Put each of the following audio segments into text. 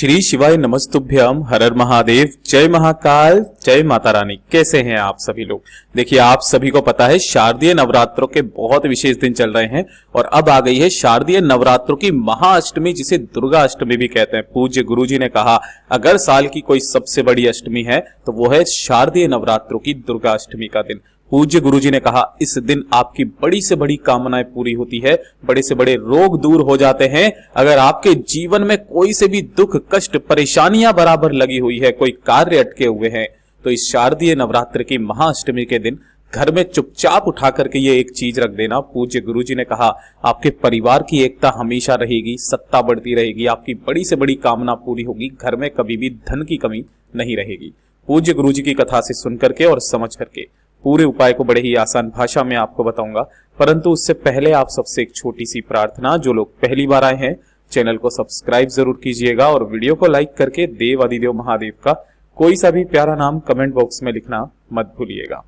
श्री शिवाय नमस्तुभ्यम, हर हर महादेव, जय महाकाल, जय माता रानी। कैसे हैं आप सभी लोग। देखिए, आप सभी को पता है शारदीय नवरात्रों के बहुत विशेष दिन चल रहे हैं और अब आ गई है शारदीय नवरात्रों की महाअष्टमी, जिसे दुर्गा अष्टमी भी कहते हैं। पूज्य गुरुजी ने कहा अगर साल की कोई सबसे बड़ी अष्टमी है तो वो है शारदीय नवरात्रों की दुर्गा अष्टमी का दिन। पूज्य गुरुजी ने कहा इस दिन आपकी बड़ी से बड़ी कामनाएं पूरी होती है, बड़े से बड़े रोग दूर हो जाते हैं। अगर आपके जीवन में कोई से भी दुख, कष्ट, परेशानियां बराबर लगी हुई है, कोई कार्य अटके हुए हैं, तो इस शारदीय नवरात्र की महाअष्टमी के दिन घर में चुपचाप उठा करके ये एक चीज रख देना। पूज्य गुरुजी ने कहा आपके परिवार की एकता हमेशा रहेगी, सत्ता बढ़ती रहेगी, आपकी बड़ी से बड़ी कामना पूरी होगी, घर में कभी भी धन की कमी नहीं रहेगी। पूज्य गुरुजी की कथा से सुन करके और समझ करके पूरे उपाय को बड़े ही आसान भाषा में आपको बताऊंगा, परंतु उससे पहले आप सबसे एक छोटी सी प्रार्थना। जो लोग पहली बार आए हैं चैनल को सब्सक्राइब जरूर कीजिएगा और वीडियो को लाइक करके देव आदिदेव महादेव का कोई सा भी प्यारा नाम कमेंट बॉक्स में लिखना मत भूलिएगा।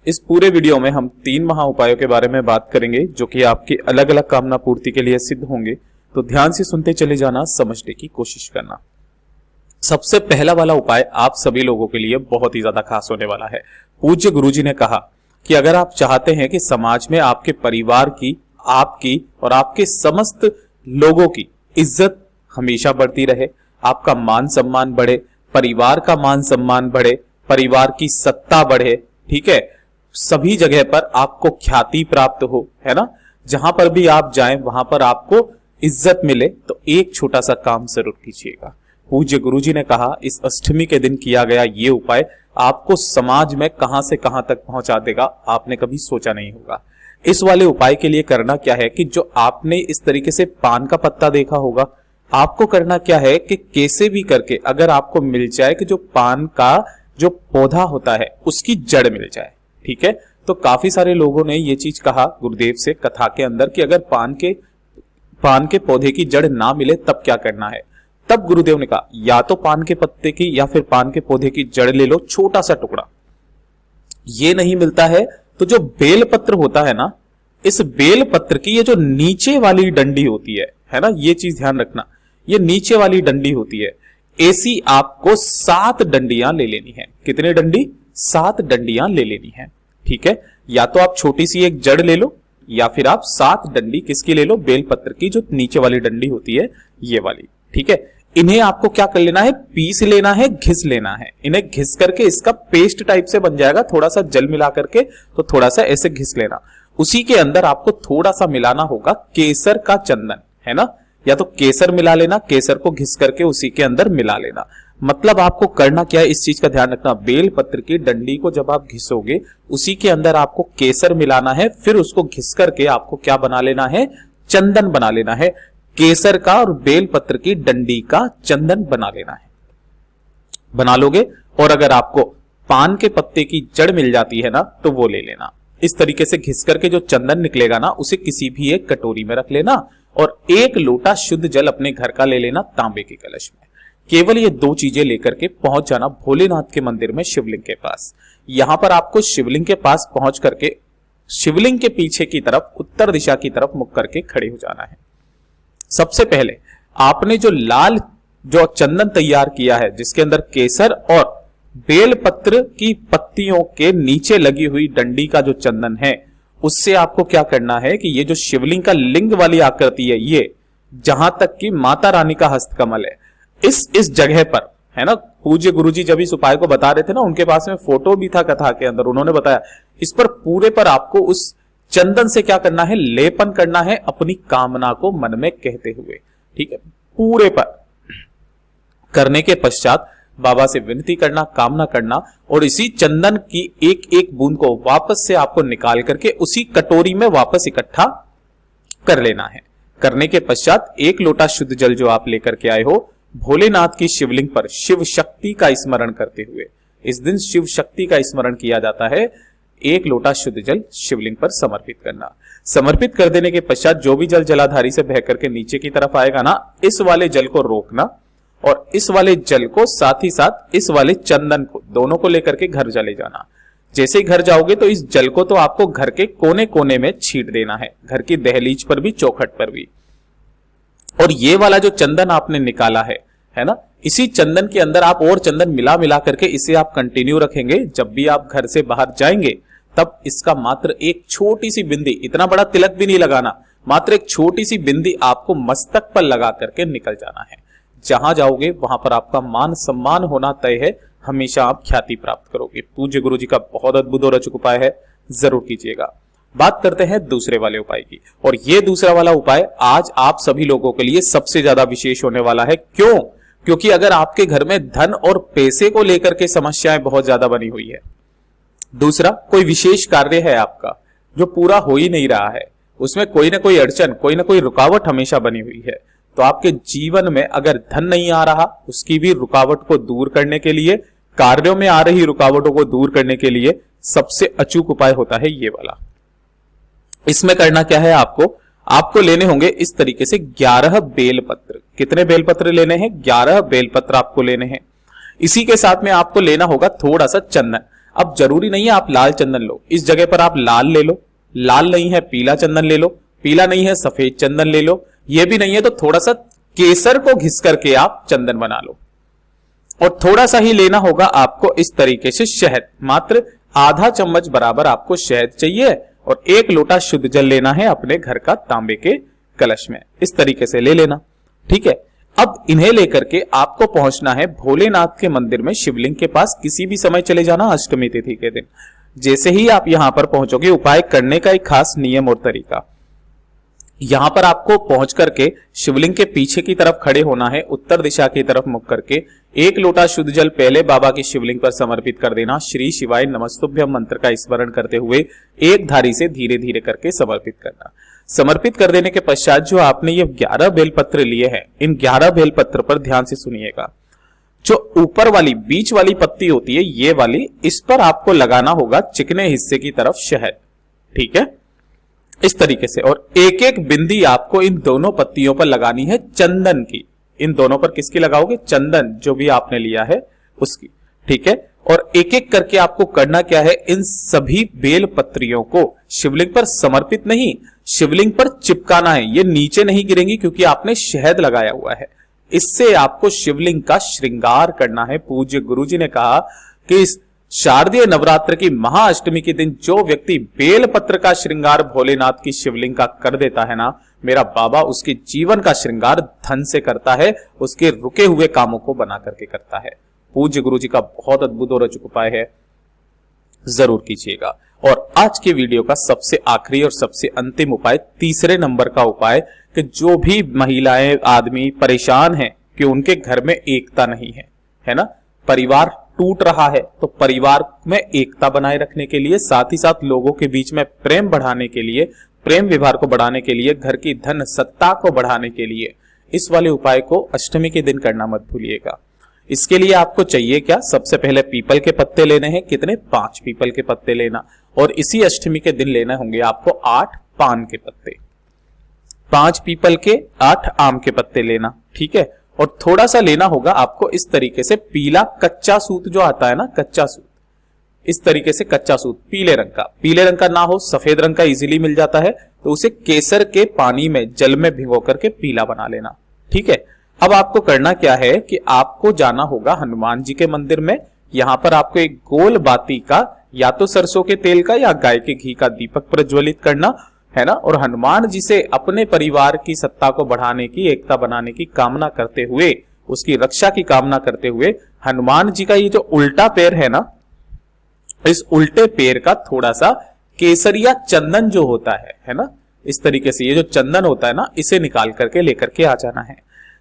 इस पूरे वीडियो में हम 3 महा उपायों के बारे में बात करेंगे जो कि आपकी अलग अलग कामना पूर्ति के लिए सिद्ध होंगे, तो ध्यान से सुनते चले जाना, समझने की कोशिश करना। सबसे पहला वाला उपाय आप सभी लोगों के लिए बहुत ही ज्यादा खास होने वाला है। पूज्य गुरुजी ने कहा कि अगर आप चाहते हैं कि समाज में आपके परिवार की, आपकी और आपके समस्त लोगों की इज्जत हमेशा बढ़ती रहे, आपका मान सम्मान बढ़े, परिवार का मान सम्मान बढ़े, परिवार की सत्ता बढ़े, ठीक है, सभी जगह पर आपको ख्याति प्राप्त हो, है ना, जहां पर भी आप जाएं वहां पर आपको इज्जत मिले, तो एक छोटा सा काम जरूर कीजिएगा। पूज्य गुरुजी ने कहा इस अष्टमी के दिन किया गया ये उपाय आपको समाज में कहां से कहां तक पहुंचा देगा, आपने कभी सोचा नहीं होगा। इस वाले उपाय के लिए करना क्या है कि जो आपने इस तरीके से पान का पत्ता देखा होगा, आपको करना क्या है कि कैसे भी करके अगर आपको मिल जाए कि जो पान का जो पौधा होता है उसकी जड़ मिल जाए, ठीक है। तो काफी सारे लोगों ने ये चीज कहा गुरुदेव से कथा के अंदर कि अगर पान के पौधे की जड़ ना मिले तब क्या करना है। तब गुरुदेव ने कहा या तो पान के पत्ते की या फिर पान के पौधे की जड़ ले लो, छोटा सा टुकड़ा। ये नहीं मिलता है तो जो बेल पत्र होता है ना, इस बेल पत्र की ये जो नीचे वाली डंडी होती है ना, ये चीज ध्यान रखना, ये नीचे वाली डंडी होती है, ऐसी आपको 7 डंडियां ले लेनी है। कितने डंडी? 7 डंडियां ले लेनी है, ठीक है। या तो आप छोटी सी एक जड़ ले लो या फिर आप 7 डंडी किसकी ले लो? बेल पत्र की, जो नीचे वाली डंडी होती है ये वाली, ठीक है। इन्हें आपको क्या कर लेना है? पीस लेना है, घिस लेना है। इन्हें घिस करके इसका पेस्ट टाइप से बन जाएगा, थोड़ा सा जल मिला करके, तो थोड़ा सा ऐसे घिस लेना। उसी के अंदर आपको थोड़ा सा मिलाना होगा केसर का चंदन, है ना, या तो केसर मिला लेना, केसर को घिस करके उसी के अंदर मिला लेना। मतलब आपको करना क्या है, इस चीज का ध्यान रखना, बेल पत्र की डंडी को जब आप घिसोगे उसी के अंदर आपको केसर मिलाना है, फिर उसको घिस करके आपको क्या बना लेना है? चंदन बना लेना है। केसर का और बेल पत्र की डंडी का चंदन बना लेना है। बना लोगे और अगर आपको पान के पत्ते की जड़ मिल जाती है ना तो वो ले लेना। इस तरीके से घिस करके जो चंदन निकलेगा ना उसे किसी भी एक कटोरी में रख लेना और 1 लोटा शुद्ध जल अपने घर का ले लेना तांबे के कलश में। केवल ये 2 चीजें लेकर के पहुंच जाना भोलेनाथ के मंदिर में शिवलिंग के पास। यहां पर आपको शिवलिंग के पास पहुंच करके शिवलिंग के पीछे की तरफ उत्तर दिशा की तरफ मुख करके खड़े हो जाना है। सबसे पहले आपने जो लाल जो चंदन तैयार किया है जिसके अंदर केसर और बेल पत्र की पत्तियों के नीचे लगी हुई डंडी का जो चंदन है, उससे आपको क्या करना है कि ये जो शिवलिंग का लिंग वाली आकृति है, ये जहां तक कि माता रानी का हस्तकमल है, इस जगह पर, है ना। पूज्य गुरुजी जब इस उपाय को बता रहे थे ना, उनके पास में फोटो भी था कथा के अंदर, उन्होंने बताया इस पर पूरे पर आपको उस चंदन से क्या करना है? लेपन करना है अपनी कामना को मन में कहते हुए, ठीक है। पूरे पर करने के पश्चात बाबा से विनती करना, कामना करना और इसी चंदन की एक एक बूंद को वापस से आपको निकाल करके उसी कटोरी में वापस इकट्ठा कर लेना है। करने के पश्चात 1 लोटा शुद्ध जल जो आप लेकर के आए हो, भोलेनाथ की शिवलिंग पर शिव शक्ति का स्मरण करते हुए, इस दिन शिव शक्ति का स्मरण किया जाता है, 1 लोटा शुद्ध जल शिवलिंग पर समर्पित करना। समर्पित कर देने के पश्चात जो भी जल जलाधारी से बह करके नीचे की तरफ आएगा ना, इस वाले जल को रोकना और इस वाले जल को साथ ही साथ इस वाले चंदन को, दोनों को लेकर के घर चले जाना। जैसे ही घर जाओगे तो इस जल को तो आपको घर के कोने कोने में छींट देना है, घर की दहलीज पर भी, चौखट पर भी। और ये वाला जो चंदन आपने निकाला है है ना। इसी चंदन के अंदर आप और चंदन मिला मिला करके इसे आप कंटिन्यू रखेंगे। जब भी आप घर से बाहर जाएंगे तब इसका मात्र एक छोटी सी बिंदी, इतना बड़ा तिलक भी नहीं लगाना, मात्र एक छोटी सी बिंदी आपको मस्तक पर लगा करके निकल जाना है। जहां जाओगे वहां पर आपका मान सम्मान होना तय है, हमेशा आप ख्याति प्राप्त करोगे। पूज्य गुरु जी का बहुत अद्भुत और अचूक उपाय है, जरूर कीजिएगा। बात करते हैं दूसरे वाले उपाय की, और ये दूसरा वाला उपाय आज आप सभी लोगों के लिए सबसे ज्यादा विशेष होने वाला है। क्यों? क्योंकि अगर आपके घर में धन और पैसे को लेकर के समस्याएं बहुत ज्यादा बनी हुई है, दूसरा कोई विशेष कार्य है आपका जो पूरा हो ही नहीं रहा है, उसमें कोई ना कोई अड़चन, कोई ना कोई रुकावट हमेशा बनी हुई है, तो आपके जीवन में अगर धन नहीं आ रहा, उसकी भी रुकावट को दूर करने के लिए, कार्यों में आ रही रुकावटों को दूर करने के लिए सबसे अचूक उपाय होता है ये वाला। इसमें करना क्या है, आपको लेने होंगे इस तरीके से 11 बेलपत्र। कितने बेलपत्र लेने हैं? 11 बेलपत्र आपको लेने हैं। इसी के साथ में आपको लेना होगा थोड़ा सा चंदन। अब जरूरी नहीं है आप लाल चंदन लो, इस जगह पर आप लाल ले लो, लाल नहीं है पीला चंदन ले लो, पीला नहीं है सफेद चंदन ले लो, ये भी नहीं है तो थोड़ा सा केसर को घिस करके आप चंदन बना लो। और थोड़ा सा ही लेना होगा आपको इस तरीके से शहद, मात्र आधा चम्मच बराबर आपको शहद चाहिए, और 1 लोटा शुद्ध जल लेना है अपने घर का तांबे के कलश में, इस तरीके से ले लेना। ठीक है, अब इन्हें लेकर के आपको पहुंचना है भोलेनाथ के मंदिर में, शिवलिंग के पास। किसी भी समय चले जाना अष्टमी तिथि के दिन। जैसे ही आप यहां पर पहुंचोगे, उपाय करने का एक खास नियम और तरीका, यहां पर आपको पहुंच करके शिवलिंग के पीछे की तरफ खड़े होना है, उत्तर दिशा की तरफ मुख करके 1 लोटा शुद्ध जल पहले बाबा की शिवलिंग पर समर्पित कर देना। श्री शिवाय नमस्तुभ्यम मंत्र का स्मरण करते हुए एक धारी से धीरे धीरे करके समर्पित करना। समर्पित कर देने के पश्चात जो आपने ये 11 बेलपत्र लिए हैं, इन 11 बेलपत्र पर ध्यान से सुनिएगा। जो ऊपर वाली बीच वाली पत्ती होती है ये वाली, इस पर आपको लगाना होगा चिकने हिस्से की तरफ शहद। ठीक है, इस तरीके से, और एक एक बिंदी आपको इन दोनों पत्तियों पर लगानी है चंदन की। इन दोनों पर किसकी लगाओगे? चंदन, जो भी आपने लिया है उसकी। ठीक है, और एक एक करके आपको करना क्या है, इन सभी बेल पत्रियों को शिवलिंग पर समर्पित नहीं, शिवलिंग पर चिपकाना है। ये नीचे नहीं गिरेंगी क्योंकि आपने शहद लगाया हुआ है। इससे आपको शिवलिंग का श्रृंगार करना है। पूज्य गुरु जी ने कहा कि इस शारदीय नवरात्र की महाअष्टमी के दिन जो व्यक्ति बेलपत्र का श्रृंगार भोलेनाथ की शिवलिंग का कर देता है ना, मेरा बाबा उसके जीवन का श्रृंगार धन से करता है, उसके रुके हुए कामों को बना करके करता है। पूज्य गुरु जी का बहुत अद्भुत और अचूक उपाय है, जरूर कीजिएगा। और आज के वीडियो का सबसे आखिरी और सबसे अंतिम उपाय, तीसरे नंबर का उपाय, कि जो भी महिलाएं आदमी परेशान हैं कि उनके घर में एकता नहीं है ना, परिवार टूट रहा है, तो परिवार में एकता बनाए रखने के लिए, साथ ही साथ लोगों के बीच में प्रेम बढ़ाने के लिए, प्रेम व्यवहार को बढ़ाने के लिए, घर की धन सत्ता को बढ़ाने के लिए इस वाले उपाय को अष्टमी के दिन करना मत भूलिएगा। इसके लिए आपको चाहिए क्या? सबसे पहले पीपल के पत्ते लेने हैं। कितने? 5 पीपल के पत्ते लेना, और इसी अष्टमी के दिन लेना होंगे आपको 8 पान के पत्ते, 5 पीपल के, 8 आम के पत्ते लेना। ठीक है, और थोड़ा सा लेना होगा आपको इस तरीके से पीला कच्चा सूत जो आता है ना, कच्चा सूत, इस तरीके से कच्चा सूत पीले रंग का ना हो, सफेद रंग का इजीली मिल जाता है, तो उसे केसर के पानी में जल में भिगो करके पीला बना लेना। ठीक है, अब आपको करना क्या है कि आपको जाना होगा हनुमान जी के मंदिर में। यहां पर आपको एक गोल बाती का, या तो सरसों के तेल का या गाय के घी का दीपक प्रज्वलित करना है ना, और हनुमान जी से अपने परिवार की सत्ता को बढ़ाने की, एकता बनाने की कामना करते हुए, उसकी रक्षा की कामना करते हुए, हनुमान जी का ये जो उल्टा पैर है ना, इस उल्टे पैर का थोड़ा सा केसरिया चंदन जो होता है ना, इस तरीके से ये जो चंदन होता है ना, इसे निकाल करके लेकर के आ जाना है।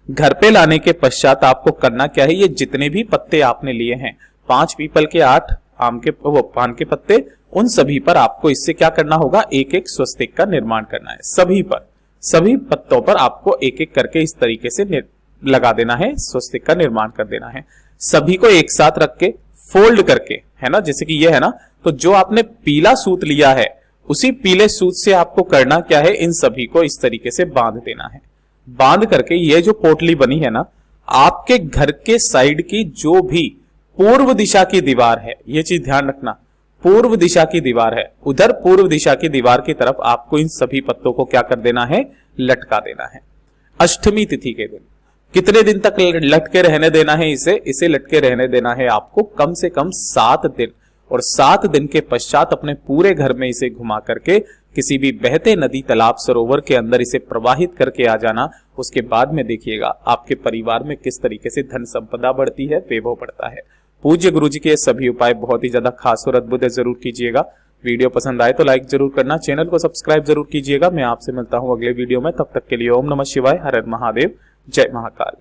घर पे लाने के पश्चात आपको करना क्या है, ये जितने भी पत्ते आपने लिए हैं, 5 पीपल के, 8 आम के, पान के पत्ते, उन सभी पर आपको इससे क्या करना होगा, एक एक स्वस्तिक का निर्माण करना है। सभी पर, सभी पत्तों पर आपको एक एक करके इस तरीके से लगा देना है, स्वस्तिक का निर्माण कर देना है। सभी को एक साथ रख के फोल्ड करके, है ना, जैसे कि ये है ना, तो जो आपने पीला सूत लिया है उसी पीले सूत से आपको करना क्या है, इन सभी को इस तरीके से बांध देना है। बांध करके ये जो पोटली बनी है ना, आपके घर के साइड की जो भी पूर्व दिशा की दीवार है, ये चीज ध्यान रखना, पूर्व दिशा की दीवार है, उधर पूर्व दिशा की दीवार की तरफ आपको इन सभी पत्तों को क्या कर देना है, लटका देना है। अष्टमी तिथि के दिन कितने दिन तक लटके रहने देना है इसे लटके रहने देना है आपको कम से कम 7 दिन। और 7 दिन के पश्चात अपने पूरे घर में इसे घुमा करके किसी भी बहते नदी, तालाब, सरोवर के अंदर इसे प्रवाहित करके आ जाना। उसके बाद में देखिएगा आपके परिवार में किस तरीके से धन संपदा बढ़ती है, वैभव बढ़ता है। पूज्य गुरु जी के ये सभी उपाय बहुत ही ज्यादा खास और अद्भुत है, जरूर कीजिएगा। वीडियो पसंद आए तो लाइक जरूर करना, चैनल को सब्सक्राइब जरूर कीजिएगा। मैं आपसे मिलता हूं अगले वीडियो में, तब तक के लिए ओम नमः शिवाय, हर हर महादेव, जय महाकाल।